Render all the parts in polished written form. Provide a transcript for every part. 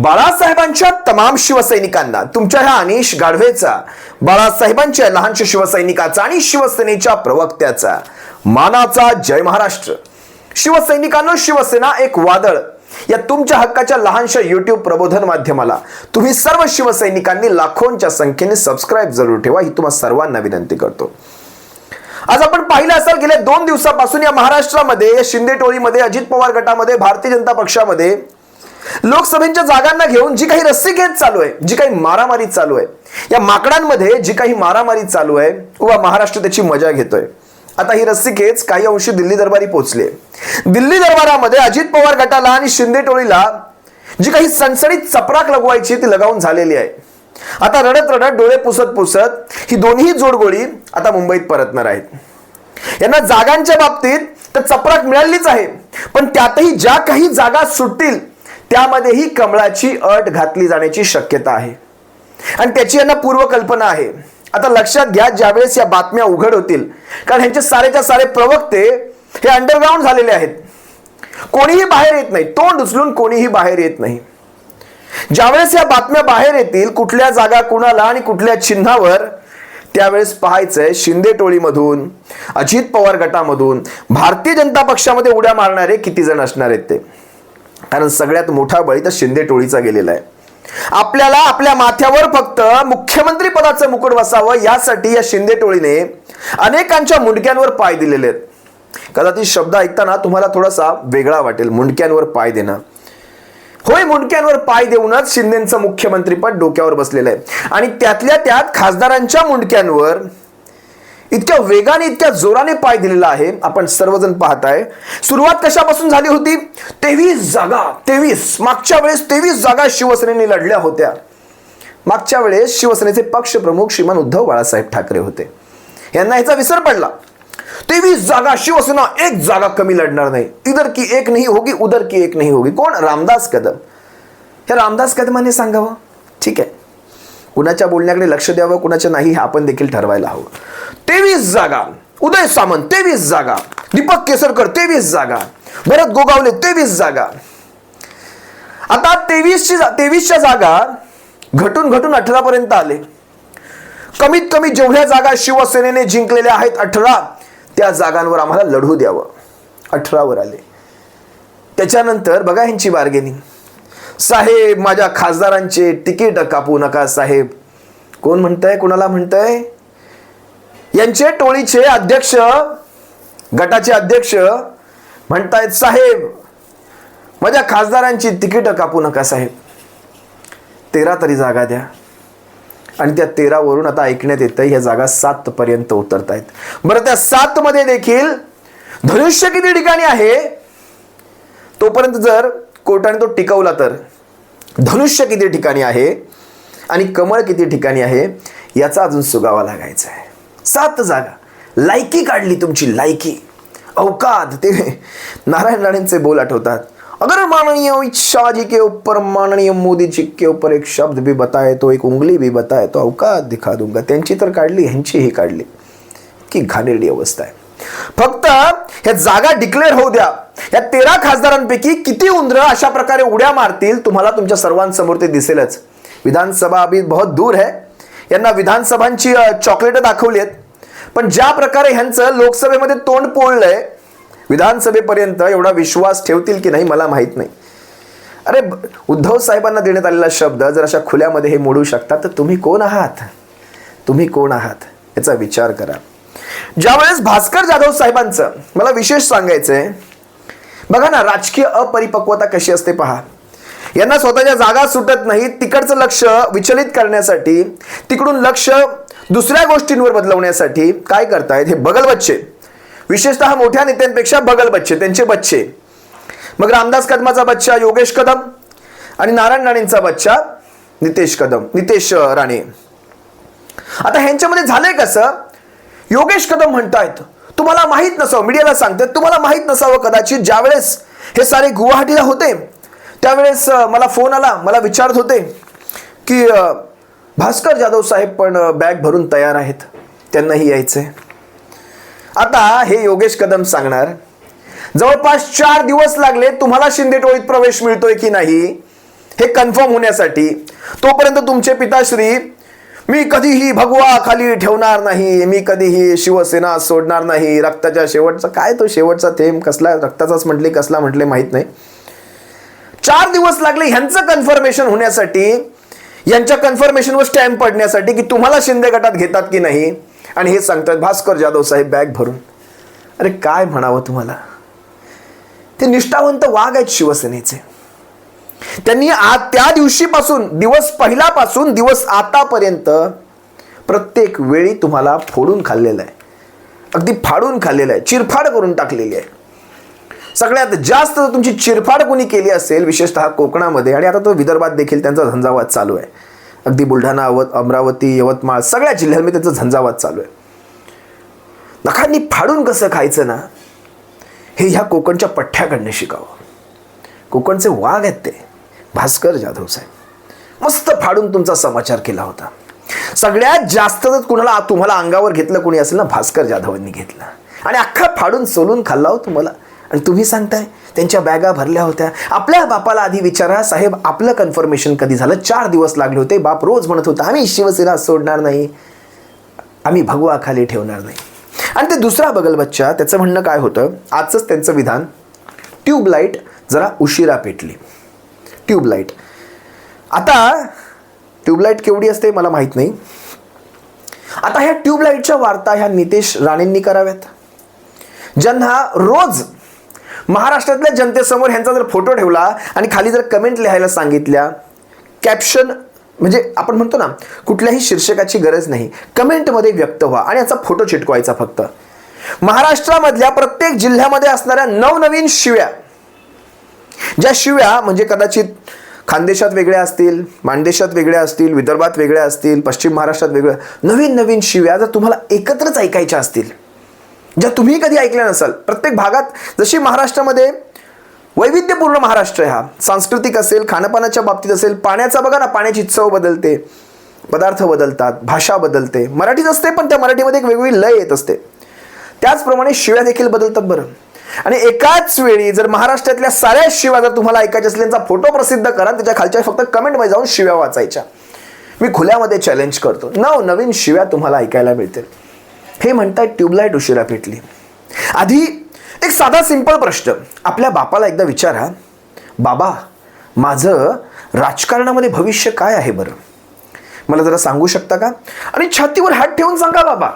बाळासाहेबांच्या तमाम शिवसैनिकांना तुमच्या ह्या अनिश गाढवेचा, बाळासाहेबांच्या लहानशा शिवसैनिकाचा आणि शिवसेनेच्या प्रवक्त्याचा मानाचा जय महाराष्ट्र. शिवसैनिकांनो, शिवसेना एक वादळ या तुमच्या हक्काच्या लहानशा YouTube प्रबोधन माध्यमाला तुम्ही सर्व शिवसैनिकांनी लाखोंच्या संख्येने सबस्क्राइब जरूर ठेवा, ही तुम्हा सर्वांना विनंती करतो. आज आपण पाहिलं असेल गेल्या 2 दिवसापासून या महाराष्ट्रामध्ये, शिंदे टोळीमध्ये, अजित पवार गटामध्ये, भारतीय जनता पक्षामध्ये लोकसभेच्या जागांना घेऊन जी काही रस्सीखेच चालू आहे, जी काही मारामारी चालू आहे, या माकडांमध्ये जी काही मारामारी चालू आहे, व महाराष्ट्र त्याची मजा घेतोय. आता ही रस्सीखेच काही अंशी दिल्ली दरबारी पोहोचली. दिल्ली दरबारामध्ये अजित पवार गटाला आणि शिंदे टोळीला जी काही सणसणीत चपराक लगवायची ती लगावून झालेली आहे. आता रडत रडत, डोळे पुसत पुसत ही दोन्ही जोडगोळी आता मुंबईत परतणार आहेत. यांना जागांच्या बाबतीत तर चपराक मिळालीच आहे, पण त्यातही ज्या काही जागा सुटतील त्यामध्येही कमळाची अट घातली जाण्याची शक्यता आहे आणि त्याची यांना पूर्वकल्पना आहे. आता लक्षात घ्या, ज्यावेळेस या बातम्या उघड होतील, कारण ह्यांचे सारेच्या सारे प्रवक्ते हे अंडरग्राऊंड झालेले आहेत, कोणीही बाहेर येत नाही, तोंड उचलून कोणीही बाहेर येत नाही. ज्यावेळेस या बातम्या बाहेर येतील, कुठल्या जागा कुणाला आणि कुठल्या चिन्हावर, त्यावेळेस पाहायचंय शिंदे टोळीमधून, अजित पवार गटामधून, भारतीय जनता पक्षामध्ये उड्या मारणारे किती जण असणार आहेत ते. कारण सगळ्यात मोठा बळी तर शिंदे टोळीचा गेलेला आहे. आपल्याला आपल्या माथ्यावर फक्त मुख्यमंत्री पदाचं मुकुट बसावं यासाठी या शिंदे टोळीने अनेकांच्या मुंडक्यांवर पाय दिलेले आहेत. कदाचित शब्द ऐकताना तुम्हाला थोडासा वेगळा वाटेल, मुंडक्यांवर पाय देणं. होय, मुंडक्यांवर पाय देऊनच शिंदेचं मुख्यमंत्रीपद डोक्यावर बसलेलं आहे आणि त्यातल्या त्यात खासदारांच्या मुंडक्यांवर इतक्या वेगाने, इतक्या जोराने पाय दिलेला आहे. आपण सर्वजण पाहताय. सुरुवात कशापासून झाली होती? 23 जागा, 23 मागच्या वेळेस 23 जागा शिवसेनेने लढल्या होत्या. मागच्या वेळेस शिवसेनेचे पक्ष प्रमुख श्रीमान उद्धव बाळासाहेब ठाकरे होते. यांना याचा विसर पडला. 23 जागा शिवसेना, एक जागा कमी लढणार नाही, इधर की एक नहीं होगी उधर की एक नहीं होगी. कोण? रामदास कदम. हे रामदास कदमाने सांगावं, ठीक आहे, कुणाच्या बोलण्याकडे लक्ष द्यावं, कुणाच्या नाही, हे आपण देखील ठरवायला हवं. 23 जागा, उदय सामंत 23 जागा, दीपक केसरकर 23 जागा, भरत गोगावले 23 जागा. आता 23च्या जागा घटून घटून 18 पर्यंत आले. कमीत कमी जेवढ्या जागा शिवसेनेने जिंकलेल्या आहेत 18, त्या जागांवर आम्हाला लढू द्यावं. 18 वर आले. त्याच्यानंतर बघा ह्यांची बार्गेनिंग. साहेब, माझ्या खासदारांचे तिकीट कापू नका साहेब. कोण म्हणतंय? कुणाला म्हणतंय? यांचे टोळीचे अध्यक्ष, गटाचे अध्यक्ष म्हणतायत, साहेब माझ्या खासदारांची तिकीट कापू नका साहेब. 13 तरी जागा द्या. आणि त्या 13 वरून आता ऐकण्यात येतं ह्या जागा 7 पर्यंत उतरतायत. बरं, त्या 7 मध्ये देखील धनुष्य किती ठिकाणी आहे तोपर्यंत जर कोर्टाने तो टिकवला तर धनुष्य किती ठिकाणी आहे आणि कमळ किती ठिकाणी आहे याचा अजून सुगावा लागायचा आहे. 7 जागा. लायकी काढली तुमची, लायकी, औकात. ते नारायण राणेंचे बोल आठवतात. अगर माननीय शाह जी के ऊपर, माननीय मोदी जी के ऊपर एक शब्द भी बताए तो, एक उंगली भी बताए तो औकात दिखा दूंगा. त्यांची तर काढली, ह्यांचीही काढली. की घाणेरडी अवस्था आहे. फक्त ह्या जागा डिक्लेअर होऊ द्या. या 13 खासदारांपैकी किती उंदरं अशा प्रकारे उड्या मारतील तुम्हाला तुमच्या सर्वांसमोर ते दिसेलच. विधानसभा अभी बहुत दूर है. यांना विधानसभांची चॉकलेट दाखवली आहेत, पण ज्या प्रकारे ह्यांचं लोकसभेमध्ये तोंड पोळलंय, विधानसभेपर्यंत एवढा विश्वास ठेवतील की नाही मला माहित नाही. अरे, उद्धव साहेबांना देण्यात आलेला शब्द जर अशा खुल्यामध्ये हे मोडू शकतात तर तुम्ही कोण आहात? तुम्ही कोण आहात याचा विचार करा. ज्यावेळेस भास्कर जाधव साहेबांचं मला विशेष सांगायचंय, बघा ना, राजकीय अपरिपक्वता कशी असते पहा. यांना स्वतःच्या जागा सुटत नाही, तिकडचं लक्ष विचलित करण्यासाठी, तिकडून लक्ष दुसऱ्या गोष्टींवर बदलवण्यासाठी काय करतायत हे बगल बच्चे, विशेषतः मोठ्या नेत्यांपेक्षा बगल बच्चे, त्यांचे बच्चे. मग रामदास कदमाचा बच्चा योगेश कदम आणि नारायण राणेंचा बच्चा नितेश राणे. आता ह्यांच्यामध्ये झालंय कसं? योगेश कदम म्हणतायत, तुम्हाला माहित नसावं, मीडियाला सांगतात, तुम्हाला माहित नसावं कदाचित, ज्यावेळेस हे सारे गुवाहाटीला होते त्यावेळेस मला फोन आला, मला विचारत होते की भास्कर जाधव साहेब पण बॅग भरून तयार आहेत, त्यांनाही यायचंय. आता हे योगेश कदम सांगणार, जवळपास 4 दिवस लागले तुम्हाला शिंदे टोळीत प्रवेश मिळतोय की नाही हे कन्फर्म होण्यासाठी तोपर्यंत तुमचे पिताश्री मी कधीही भगवा खाली ठेवणार नाही, मी कधीही शिवसेना सोडणार नाही, रक्ताच्या शेवटचा काय तो शेवटचा थेंब कसला रक्ताचाच म्हटले कसला म्हटले माहित नाही. 4 दिवस लागले ह्यांचं कन्फर्मेशन होण्यासाठी, यांच्या कन्फर्मेशनवर स्टॅम्प पडण्यासाठी की तुम्हाला शिंदे गटात घेतात की नाही. आणि हे सांगतात भास्कर जाधव साहेब बॅग भरून. अरे काय म्हणावं तुम्हाला, ते निष्ठावंत वाघ आहेत शिवसेनेचे. त्यांनी त्या दिवशीपासून दिवस पहिल्यापासून दिवस आतापर्यंत प्रत्येक वेळी तुम्हाला फोडून खाल्लेलं आहे, अगदी फाडून खाल्लेलं आहे, चिरफाड करून टाकलेली आहे. सगळ्यात जास्त तुमची चिरफाड कोणी केली असेल विशेषतः कोकणामध्ये, आणि आता तो विदर्भात देखील त्यांचा झंझावात चालू आहे. अगदी बुलढाणा, अमरावती, यवतमाळ सगळ्या जिल्ह्यांमध्ये त्यांचा झंझावात चालू आहे. नखांनी फाडून कसं खायचं ना, हे ह्या कोकणच्या पठ्ठ्याकडनं शिकावं. कोकणचे वाघ आहेत ते भास्कर जाधव साहेब. मस्त फाडून तुमचा समाचार केला होता. सगळ्यात जास्त जर कुणाला तुम्हाला अंगावर घेतलं कोणी असेल ना, भास्कर जाधवांनी घेतलं आणि अख्खा फाडून सोलून खाल्ला हो तुम्हाला. आणि तुम्ही सांगताय त्यांच्या बॅगा भरल्या होत्या. आपल्या बापाला आधी विचारा, साहेब आपलं कन्फर्मेशन कधी झालं? 4 दिवस लागले होते. बाप रोज म्हणत होता आम्ही शिवसेना सोडणार नाही, आम्ही भगवा खाली ठेवणार नाही. आणि ते दुसरा बगल बच्चा, त्याचं म्हणणं काय होतं, आजच त्यांचं विधान, ट्यूबलाईट जरा उशिरा पेटली. ट्यूबलाईट, आता ट्यूबलाईट केवढी असते मला माहीत नाही. आता ह्या ट्यूबलाईटच्या वार्ता ह्या नितेश राणेंनी कराव्यात, ज्यांना रोज महाराष्ट्रातल्या जनतेसमोर ह्यांचा जर फोटो ठेवला आणि खाली जर कमेंट लिहायला सांगितल्या, कॅप्शन म्हणजे आपण म्हणतो ना कुठल्याही शीर्षकाची गरज नाही, कमेंटमध्ये व्यक्त व्हा आणि याचा फोटो चिटकवायचा फक्त. महाराष्ट्रामधल्या प्रत्येक जिल्ह्यामध्ये असणाऱ्या नवनवीन शिव्या, ज्या शिव्या म्हणजे कदाचित खानदेशात वेगळ्या असतील, मानदेशात वेगळ्या असतील, विदर्भात वेगळ्या असतील, पश्चिम महाराष्ट्रात वेगळ्या, नवीन नवीन शिव्या जर तुम्हाला एकत्रच ऐकायच्या असतील, ज्या तुम्ही कधी ऐकल्या नसाल. प्रत्येक भागात जशी महाराष्ट्रामध्ये वैविध्यपूर्ण महाराष्ट्र आहे, हा सांस्कृतिक असेल, खाणंपानाच्या बाबतीत असेल, पाण्याचा बघा ना, पाण्याची चव बदलते, पदार्थ बदलतात, भाषा बदलते. मराठीच असते पण त्या मराठीमध्ये एक वेगवेगळी लय येत असते. त्याचप्रमाणे शिव्या देखील बदलतात बरं. आणि एकाच वेळी जर महाराष्ट्रातल्या साऱ्या शिव्या जर तुम्हाला ऐकायच्या असतील, त्यांचा फोटो प्रसिद्ध करा, त्याच्या खालच्या फक्त कमेंटमध्ये जाऊन शिव्या वाचायच्या. मी खुल्यामध्ये चॅलेंज करतो, नवीन शिव्या तुम्हाला ऐकायला मिळतील. हे म्हणतात ट्यूबलाईट उशिरा पेटली. आधी एक साधा सिंपल प्रश्न आपल्या बापाला एकदा विचारा, बाबा माझं राजकारणामध्ये भविष्य काय आहे बरं, मला जरा सांगू शकता का? आणि छातीवर हात ठेवून सांगा बाबा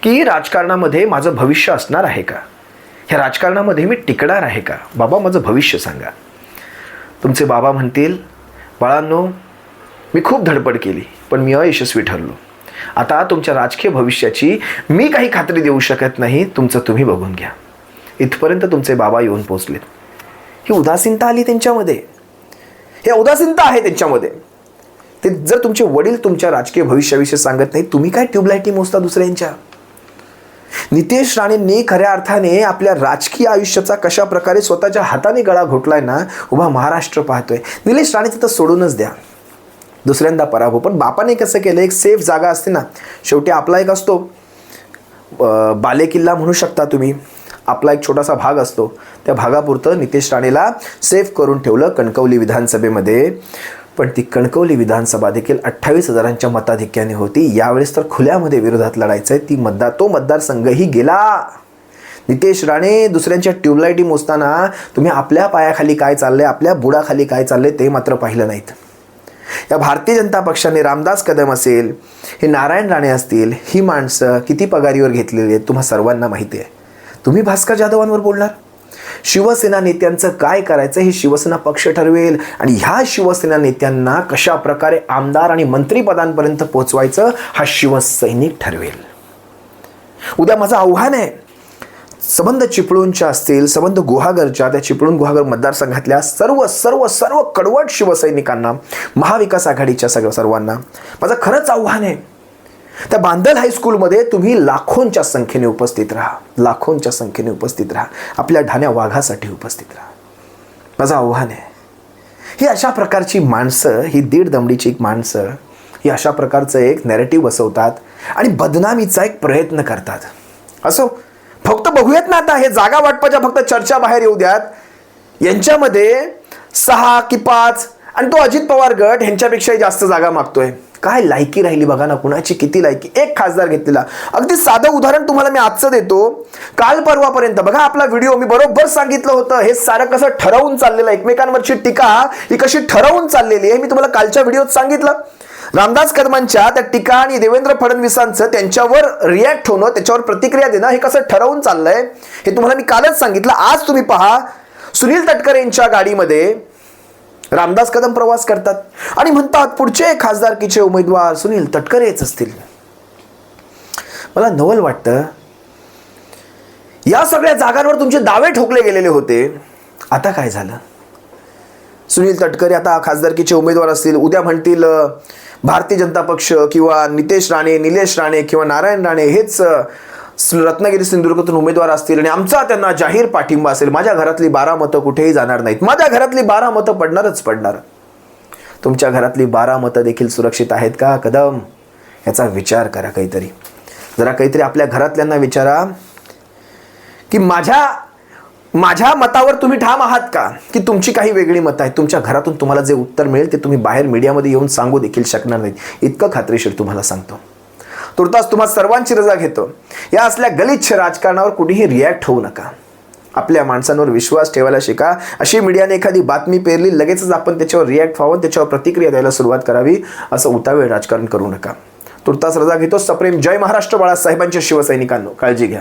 की राजकारणामध्ये माझं भविष्य असणार आहे का, ह्या राजकारणामध्ये मी टिकणार आहे का, बाबा माझं भविष्य सांगा. तुमचे बाबा म्हणतील, बाळांनो मी खूप धडपड केली पण मी अयशस्वी ठरलो, आता तुमच्या राजकीय भविष्याची मी काही खात्री देऊ शकत नाही, तुमचं तुम्ही बघून घ्या. इथपर्यंत तुमचे बाबा येऊन पोहोचलेत. ही उदासीनता आली त्यांच्यामध्ये, हे उदासीनता आहे त्यांच्यामध्ये. ते जर तुमचे वडील तुमच्या राजकीय भविष्याविषयी सांगत नाही, तुम्ही काय ट्यूबलाईटी मोजता दुसऱ्यांच्या? नितेश राणेंनी खऱ्या अर्थाने आपल्या राजकीय आयुष्याचा कशा प्रकारे स्वतःच्या हाताने गळा घोटलाय ना, उभा महाराष्ट्र पाहतोय. निलेश राणेचं तर सोडूनच द्या, दुसऱ्यांदा पराभव. पण बापाने कसं केलं, एक सेफ जागा असते ना, शेवटी आपला एक असतो बालेकिल्ला म्हणू शकता तुम्ही, आपला एक छोटासा भाग असतो, त्या भागापुरतं नितेश राणेला सेफ करून ठेवलं कणकवली विधानसभेमध्ये. पण ती कणकवली विधानसभा देखील 28,000च्या मताधिक्याने होती. यावेळेस तर खुल्यामध्ये विरोधात लढायचं आहे. तो मतदारसंघही गेला. नितेश राणे दुसऱ्यांच्या ट्यूबलाईटी मोजताना तुम्ही आपल्या पायाखाली काय चाललंय, आपल्या बुडाखाली काय चाललंय ते मात्र पाहिलं नाहीत. या भारतीय जनता पक्षाने रामदास कदम असेल, हे नारायण राणे असतील, ही माणसं किती पगारीवर घेतलेली आहेत तुम्हा सर्वांना माहिती आहे. तुम्ही भास्कर जाधवांवर बोलणार? शिवसेना नेत्यांचं काय करायचं हे शिवसेना पक्ष ठरवेल आणि ह्या शिवसेना नेत्यांना कशा प्रकारे आमदार आणि मंत्रिपदांपर्यंत पोहोचवायचं हा शिवसैनिक ठरवेल. उद्या माझं आव्हान आहे, संबंध चिपळूणच्या असतील, संबंध गुहागरच्या, त्या चिपळूण गुहागर मतदारसंघातल्या सर्व सर्व सर्व कडवट शिवसैनिकांना, महाविकास आघाडीच्या सर्वांना माझं खरंच आव्हान आहे. त्या बांदल हायस्कूलमध्ये तुम्ही लाखोंच्या संख्येने उपस्थित राहा, लाखोंच्या संख्येने उपस्थित राहा, आपल्या ढाण्या वाघासाठी उपस्थित राहा. माझं आव्हान आहे. ही अशा प्रकारची माणसं, ही दीड दमडीची एक माणसं, ही अशा प्रकारचं एक नॅरेटिव्ह बसवतात आणि बदनामीचा एक प्रयत्न करतात. असो, फक्त बघूयात ना आता, हे जागा वाटपाच्या फक्त चर्चा बाहेर येऊ द्यात. यांच्यामध्ये 6 की 5 आणि तो अजित पवार गट ह्यांच्यापेक्षाही जास्त जागा मागतोय. काय लायकी राहिली बघा ना, कुणाची किती लायकी. एक खासदार घेतलेला. अगदी साधं उदाहरण तुम्हाला मी आजचं देतो. काल परवापर्यंत बघा आपला व्हिडिओ, मी बरोबर सांगितलं होतं हे सारं कसं ठरवून चाललेलं, एकमेकांवरची टीका ही कशी ठरवून चाललेली आहे. मी तुम्हाला कालच्या व्हिडिओत सांगितलं. रामदास कदमांच्या त्या टीका आणि देवेंद्र फडणवीसांचं त्यांच्यावर रिॲक्ट होणं, त्याच्यावर प्रतिक्रिया देणं हे कसं ठरवून चाललंय हे तुम्हाला मी कालच सांगितलं. आज तुम्ही पहा, सुनील तटकरेंच्या गाडीमध्ये रामदास कदम प्रवास करतात आणि म्हणतात पुढचे खासदारकीचे उमेदवार सुनील तटकरेच असतील. मला नवल वाटतं, या सगळ्या जागांवर तुमचे दावे ठोकले गेलेले होते. आता काय झालं? सुनील तटकरे आता खासदारकीचे उमेदवार असतील. उद्या म्हणतील भारतीय जनता पक्ष किंवा नितेश राणे, निलेश राणे किंवा नारायण राणे हेच रत्नागिरी सिंधुदुर्गातून उमेदवार असतील आणि आमचा त्यांना जाहीर पाठिंबा असेल. माझ्या घरातली 12 मतं कुठेही जाणार नाहीत. माझ्या घरातली 12 मतं पडणारच पडणार. तुमच्या घरातली 12 मतं देखील सुरक्षित आहेत का कदम? याचा विचार करा. काहीतरी जरा काहीतरी आपल्या घरातल्यांना विचारा की माझ्या मतावर तुम्ही ठाम आहात का, की तुमची काही वेगळी मतं आहेत. तुमच्या घरातून तुम्हाला जे उत्तर मिळेल ते तुम्ही बाहेर मीडियामध्ये येऊन सांगू देखील शकणार नाहीत. इतकं खात्रीशीर तुम्हाला सांगतो. तुर्तास तुम्हा सर्वांची रजा घेतो. या असल्या गलिच्छ राजकारणावर कुठेही रिॲक्ट होऊ नका. आपल्या माणसांवर विश्वास ठेवायला शिका. अशी मीडियाने एखादी बातमी पेरली, लगेचच आपण त्याच्यावर रिॲक्ट व्हावं, त्याच्यावर प्रतिक्रिया द्यायला सुरुवात करावी. असं उतावेळ राजकारण करू नका. तुर्तास रजा घेतो. सप्रेम जय महाराष्ट्र. बाळासाहेबांच्या शिवसैनिकांनो, काळजी घ्या.